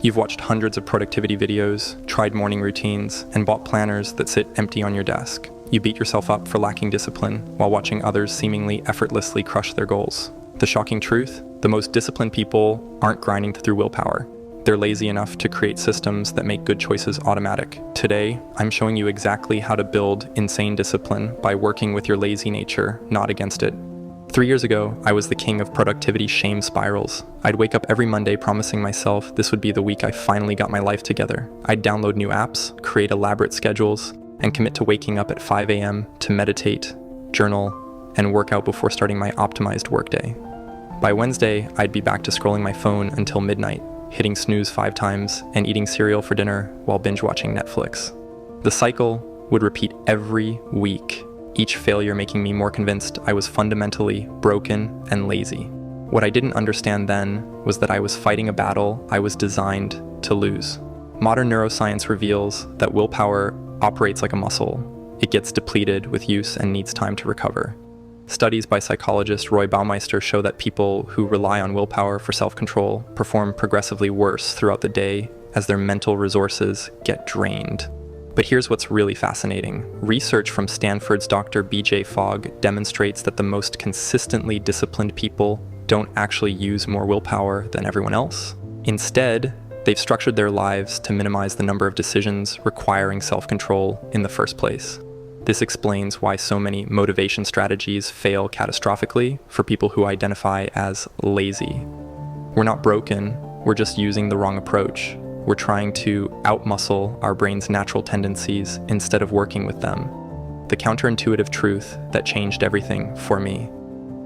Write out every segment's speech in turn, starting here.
You've watched hundreds of productivity videos, tried morning routines, and bought planners that sit empty on your desk. You beat yourself up for lacking discipline while watching others seemingly effortlessly crush their goals. The shocking truth? The most disciplined people aren't grinding through willpower. They're lazy enough to create systems that make good choices automatic. Today, I'm showing you exactly how to build insane discipline by working with your lazy nature, not against it. 3 years ago, I was the king of productivity shame spirals. I'd wake up every Monday promising myself this would be the week I finally got my life together. I'd download new apps, create elaborate schedules, and commit to waking up at 5 a.m. to meditate, journal, and work out before starting my optimized workday. By Wednesday, I'd be back to scrolling my phone until midnight, hitting snooze 5 times, and eating cereal for dinner while binge-watching Netflix. The cycle would repeat every week, each failure making me more convinced I was fundamentally broken and lazy. What I didn't understand then was that I was fighting a battle I was designed to lose. Modern neuroscience reveals that willpower operates like a muscle. It gets depleted with use and needs time to recover. Studies by psychologist Roy Baumeister show that people who rely on willpower for self-control perform progressively worse throughout the day as their mental resources get drained. But here's what's really fascinating. Research from Stanford's Dr. B.J. Fogg demonstrates that the most consistently disciplined people don't actually use more willpower than everyone else. Instead, they've structured their lives to minimize the number of decisions requiring self-control in the first place. This explains why so many motivation strategies fail catastrophically for people who identify as lazy. We're not broken, we're just using the wrong approach. We're trying to outmuscle our brain's natural tendencies instead of working with them. The counterintuitive truth that changed everything for me.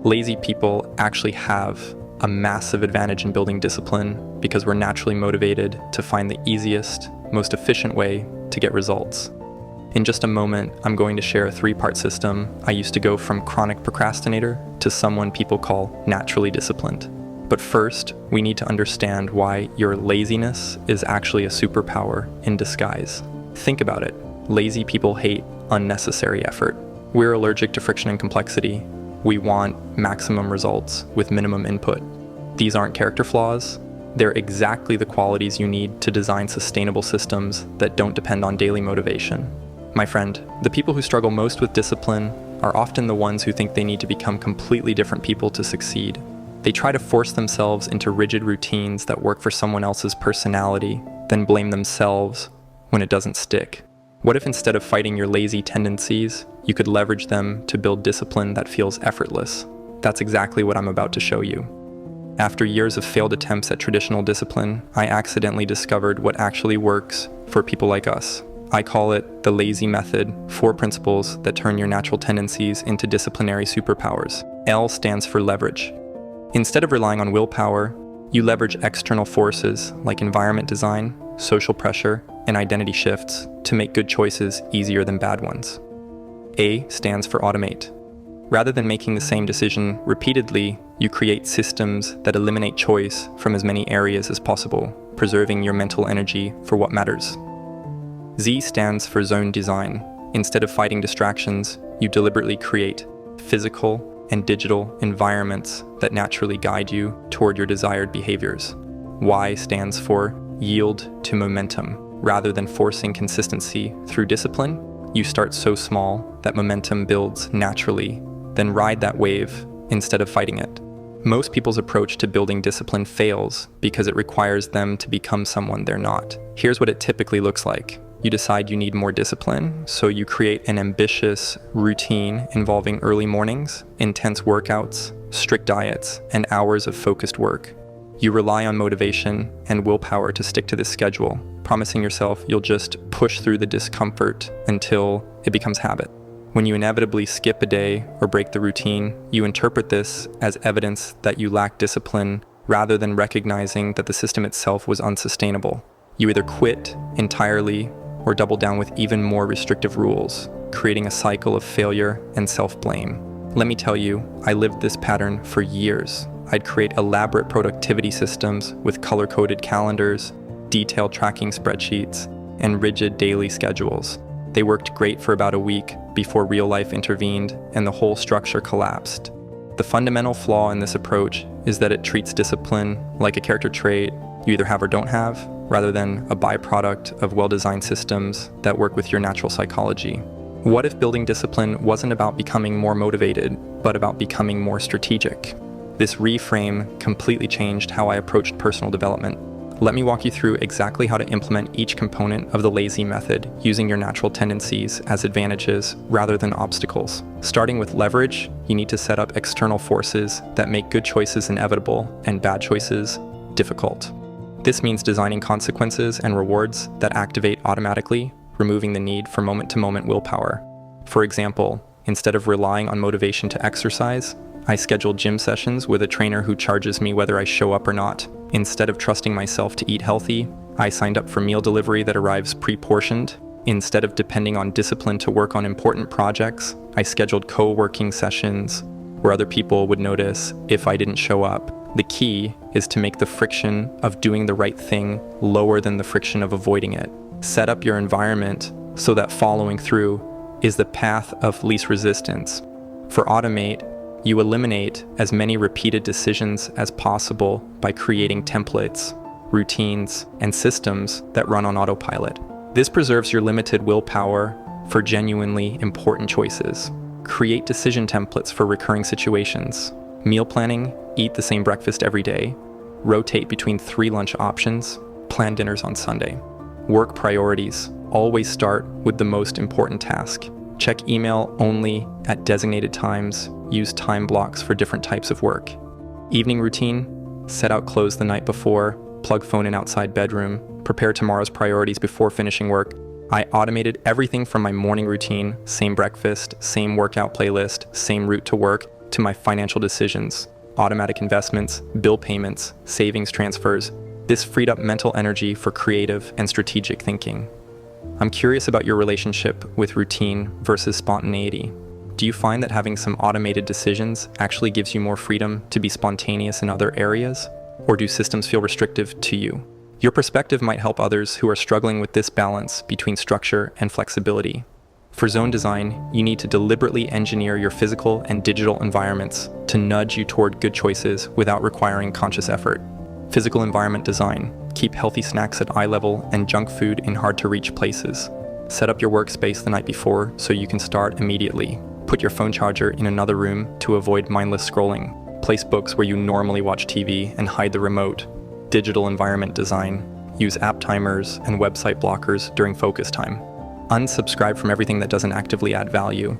Lazy people actually have a massive advantage in building discipline because we're naturally motivated to find the easiest, most efficient way to get results. In just a moment, I'm going to share a 3-part system I used to go from chronic procrastinator to someone people call naturally disciplined. But first, we need to understand why your laziness is actually a superpower in disguise. Think about it. Lazy people hate unnecessary effort. We're allergic to friction and complexity. We want maximum results with minimum input. These aren't character flaws. They're exactly the qualities you need to design sustainable systems that don't depend on daily motivation. My friend, the people who struggle most with discipline are often the ones who think they need to become completely different people to succeed. They try to force themselves into rigid routines that work for someone else's personality, then blame themselves when it doesn't stick. What if instead of fighting your lazy tendencies, you could leverage them to build discipline that feels effortless? That's exactly what I'm about to show you. After years of failed attempts at traditional discipline, I accidentally discovered what actually works for people like us. I call it the L.A.Z.Y method, 4 principles that turn your natural tendencies into disciplinary superpowers. L stands for leverage. Instead of relying on willpower, you leverage external forces like environment design, social pressure, and identity shifts to make good choices easier than bad ones. A stands for automate. Rather than making the same decision repeatedly, you create systems that eliminate choice from as many areas as possible, preserving your mental energy for what matters. Z stands for zone design. Instead of fighting distractions, you deliberately create physical and digital environments that naturally guide you toward your desired behaviors. Y stands for yield to momentum. Rather than forcing consistency through discipline, you start so small that momentum builds naturally, then ride that wave instead of fighting it. Most people's approach to building discipline fails because it requires them to become someone they're not. Here's what it typically looks like. You decide you need more discipline, so you create an ambitious routine involving early mornings, intense workouts, strict diets, and hours of focused work. You rely on motivation and willpower to stick to this schedule, promising yourself you'll just push through the discomfort until it becomes habit. When you inevitably skip a day or break the routine, you interpret this as evidence that you lack discipline rather than recognizing that the system itself was unsustainable. You either quit entirely or double down with even more restrictive rules, creating a cycle of failure and self-blame. Let me tell you, I lived this pattern for years. I'd create elaborate productivity systems with color-coded calendars, detailed tracking spreadsheets, and rigid daily schedules. They worked great for about a week before real life intervened and the whole structure collapsed. The fundamental flaw in this approach is that it treats discipline like a character trait you either have or don't have, rather than a byproduct of well-designed systems that work with your natural psychology? What if building discipline wasn't about becoming more motivated, but about becoming more strategic? This reframe completely changed how I approached personal development. Let me walk you through exactly how to implement each component of the L.A.Z.Y method using your natural tendencies as advantages rather than obstacles. Starting with leverage, you need to set up external forces that make good choices inevitable and bad choices difficult. This means designing consequences and rewards that activate automatically, removing the need for moment-to-moment willpower. For example, instead of relying on motivation to exercise, I schedule gym sessions with a trainer who charges me whether I show up or not. Instead of trusting myself to eat healthy, I signed up for meal delivery that arrives pre-portioned. Instead of depending on discipline to work on important projects, I scheduled co-working sessions where other people would notice if I didn't show up. The key is to make the friction of doing the right thing lower than the friction of avoiding it. Set up your environment so that following through is the path of least resistance. For automate, you eliminate as many repeated decisions as possible by creating templates, routines, and systems that run on autopilot. This preserves your limited willpower for genuinely important choices. Create decision templates for recurring situations. Meal planning, eat the same breakfast every day. Rotate between 3 lunch options. Plan dinners on Sunday. Work priorities. Always start with the most important task. Check email only at designated times. Use time blocks for different types of work. Evening routine, set out clothes the night before, plug phone in outside bedroom, prepare tomorrow's priorities before finishing work. I automated everything from my morning routine, same breakfast, same workout playlist, same route to work, to my financial decisions, automatic investments, bill payments, savings transfers. This freed up mental energy for creative and strategic thinking. I'm curious about your relationship with routine versus spontaneity. Do you find that having some automated decisions actually gives you more freedom to be spontaneous in other areas? Or do systems feel restrictive to you? Your perspective might help others who are struggling with this balance between structure and flexibility. For zone design, you need to deliberately engineer your physical and digital environments to nudge you toward good choices without requiring conscious effort. Physical environment design. Keep healthy snacks at eye level and junk food in hard-to-reach places. Set up your workspace the night before so you can start immediately. Put your phone charger in another room to avoid mindless scrolling. Place books where you normally watch TV and hide the remote. Digital environment design. Use app timers and website blockers during focus time. Unsubscribe from everything that doesn't actively add value.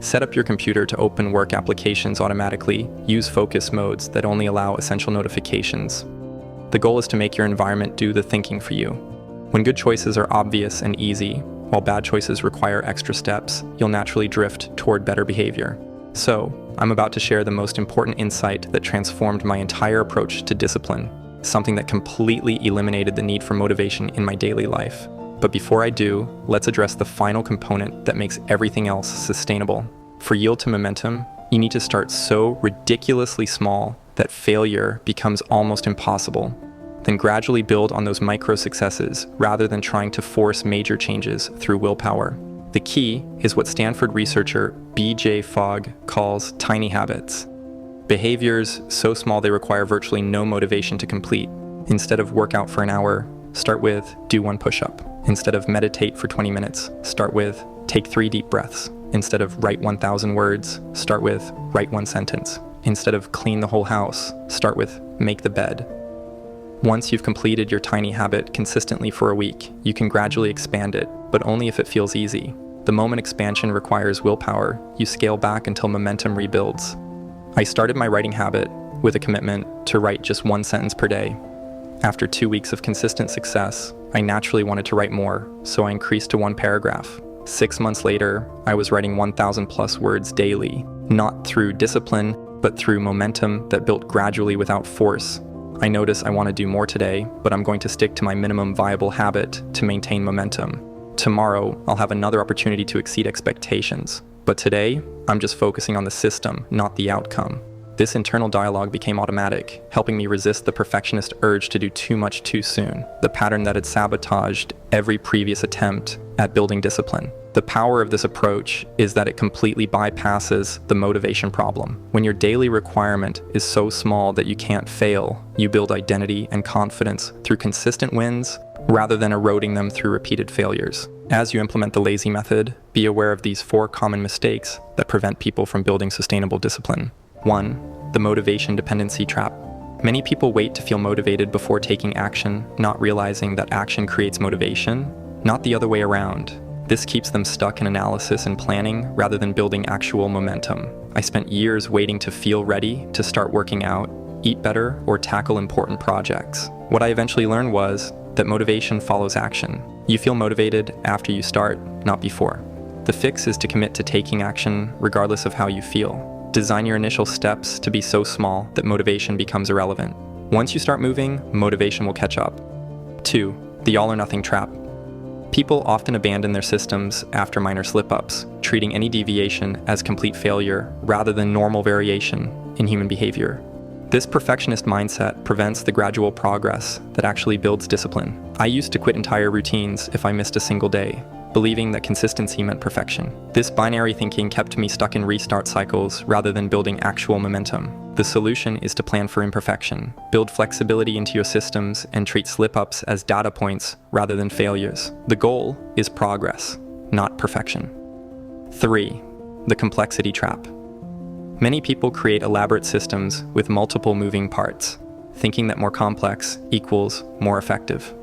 Set up your computer to open work applications automatically. Use focus modes that only allow essential notifications. The goal is to make your environment do the thinking for you. When good choices are obvious and easy, while bad choices require extra steps, you'll naturally drift toward better behavior. So, I'm about to share the most important insight that transformed my entire approach to discipline, something that completely eliminated the need for motivation in my daily life. But before I do, let's address the final component that makes everything else sustainable. For yield to momentum, you need to start so ridiculously small that failure becomes almost impossible. Then gradually build on those micro successes rather than trying to force major changes through willpower. The key is what Stanford researcher B.J. Fogg calls tiny habits. Behaviors so small they require virtually no motivation to complete. Instead of work out for an hour, start with do 1 push-up. Instead of meditate for 20 minutes, start with take 3 deep breaths. Instead of write 1,000 words, start with write 1 sentence. Instead of clean the whole house, start with make the bed. Once you've completed your tiny habit consistently for a week, you can gradually expand it, but only if it feels easy. The moment expansion requires willpower, you scale back until momentum rebuilds. I started my writing habit with a commitment to write just 1 sentence per day. After 2 weeks of consistent success, I naturally wanted to write more, so I increased to 1 paragraph. 6 months later, I was writing 1,000 plus words daily, not through discipline, but through momentum that built gradually without force. I notice I want to do more today, but I'm going to stick to my minimum viable habit to maintain momentum. Tomorrow, I'll have another opportunity to exceed expectations. But today, I'm just focusing on the system, not the outcome. This internal dialogue became automatic, helping me resist the perfectionist urge to do too much too soon, the pattern that had sabotaged every previous attempt at building discipline. The power of this approach is that it completely bypasses the motivation problem. When your daily requirement is so small that you can't fail, you build identity and confidence through consistent wins rather than eroding them through repeated failures. As you implement the lazy method, be aware of these 4 common mistakes that prevent people from building sustainable discipline. 1. The motivation dependency trap. Many people wait to feel motivated before taking action, not realizing that action creates motivation, not the other way around. This keeps them stuck in analysis and planning rather than building actual momentum. I spent years waiting to feel ready to start working out, eat better, or tackle important projects. What I eventually learned was that motivation follows action. You feel motivated after you start, not before. The fix is to commit to taking action regardless of how you feel. Design your initial steps to be so small that motivation becomes irrelevant. Once you start moving, motivation will catch up. 2. The all or nothing trap. People often abandon their systems after minor slip-ups, treating any deviation as complete failure rather than normal variation in human behavior. This perfectionist mindset prevents the gradual progress that actually builds discipline. I used to quit entire routines if I missed a single day, believing that consistency meant perfection. This binary thinking kept me stuck in restart cycles rather than building actual momentum. The solution is to plan for imperfection, build flexibility into your systems, and treat slip-ups as data points rather than failures. The goal is progress, not perfection. 3. The complexity trap. Many people create elaborate systems with multiple moving parts, thinking that more complex equals more effective.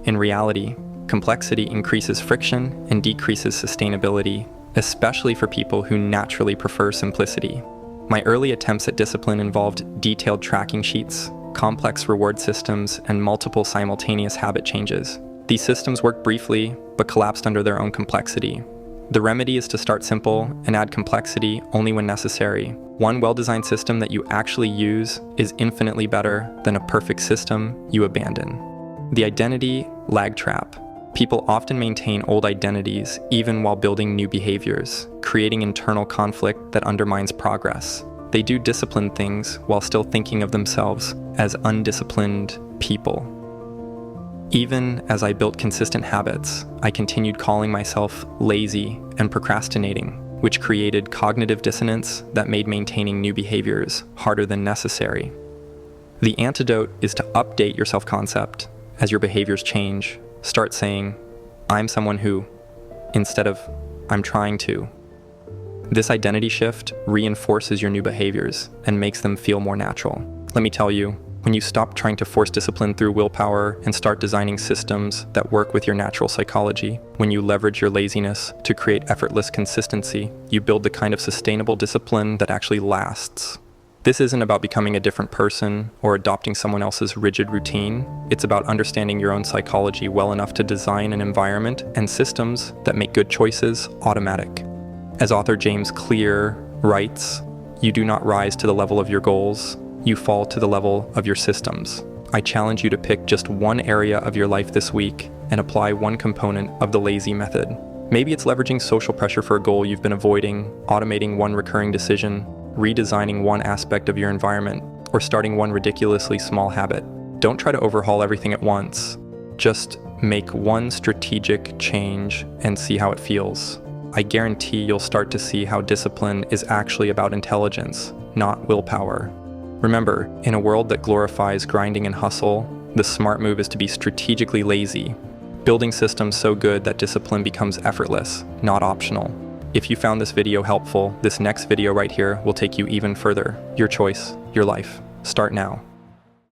In reality, complexity increases friction and decreases sustainability, especially for people who naturally prefer simplicity. My early attempts at discipline involved detailed tracking sheets, complex reward systems, and multiple simultaneous habit changes. These systems worked briefly, but collapsed under their own complexity. The remedy is to start simple and add complexity only when necessary. One well-designed system that you actually use is infinitely better than a perfect system you abandon. The identity lag trap. People often maintain old identities even while building new behaviors, creating internal conflict that undermines progress. They do disciplined things while still thinking of themselves as undisciplined people. Even as I built consistent habits, I continued calling myself lazy and procrastinating, which created cognitive dissonance that made maintaining new behaviors harder than necessary. The antidote is to update your self-concept as your behaviors change. Start saying, I'm someone who, instead of, I'm trying to. This identity shift reinforces your new behaviors and makes them feel more natural. Let me tell you, when you stop trying to force discipline through willpower and start designing systems that work with your natural psychology, when you leverage your laziness to create effortless consistency, you build the kind of sustainable discipline that actually lasts. This isn't about becoming a different person or adopting someone else's rigid routine. It's about understanding your own psychology well enough to design an environment and systems that make good choices automatic. As author James Clear writes, you do not rise to the level of your goals, you fall to the level of your systems. I challenge you to pick just one area of your life this week and apply one component of the lazy method. Maybe it's leveraging social pressure for a goal you've been avoiding, automating one recurring decision, redesigning one aspect of your environment, or starting one ridiculously small habit. Don't try to overhaul everything at once. Just make one strategic change and see how it feels. I guarantee you'll start to see how discipline is actually about intelligence, not willpower. Remember, in a world that glorifies grinding and hustle, the smart move is to be strategically lazy, building systems so good that discipline becomes effortless, not optional. If you found this video helpful, this next video right here will take you even further. Your choice, your life. Start now.